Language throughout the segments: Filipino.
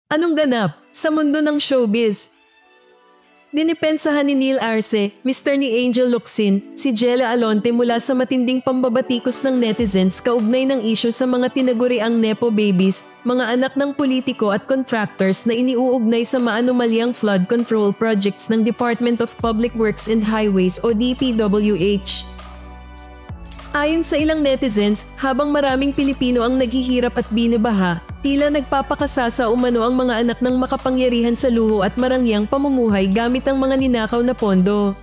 Anong ganap sa mundo ng showbiz? Dinipensahan ni Neil Arce, Mr. ni Angel Locsin, si Jella Alonte mula sa matinding pambabatikos ng netizens kaugnay ng isyu sa mga tinaguriang Nepo babies, mga anak ng politiko at contractors na iniuugnay sa maanumalyang flood control projects ng Department of Public Works and Highways o DPWH. Ayon sa ilang netizens, habang maraming Pilipino ang naghihirap at binabaha, tila nagpapakasasa umano ang mga anak ng makapangyarihan sa luho at marangyang pamumuhay gamit ang mga ninakaw na pondo.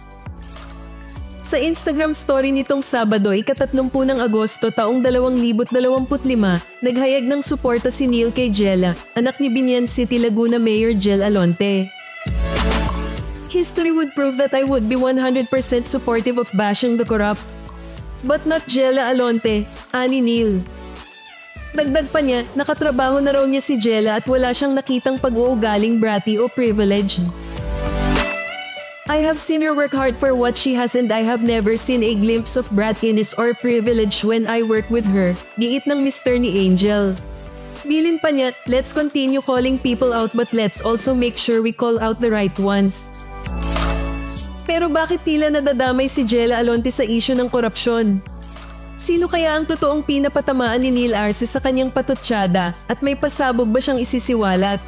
Sa Instagram story nitong Sabado, ika-30 ng Agosto taong 2025, naghayag ng suporta si Neil kay Jella, anak ni Binian City, Laguna Mayor Jel Alonte. History would prove that I would be 100% supportive of bashing the corrupt. But not Jella Alonte, ani Neil. Dagdag pa niya, nakatrabaho na raw niya si Jella at wala siyang nakitang pag-uugaling bratty o privileged. I have seen her work hard for what she has and I have never seen a glimpse of brattiness or privilege when I work with her, giit ng Mr. ni Angel. Bilin pa niya, let's continue calling people out but let's also make sure we call out the right ones. Pero bakit tila nadadamay si Jella Alonte sa isyu ng korupsyon? Sino kaya ang totoong pinapatamaan ni Neil Arce sa kanyang patutsada at may pasabog ba siyang isisiwalat?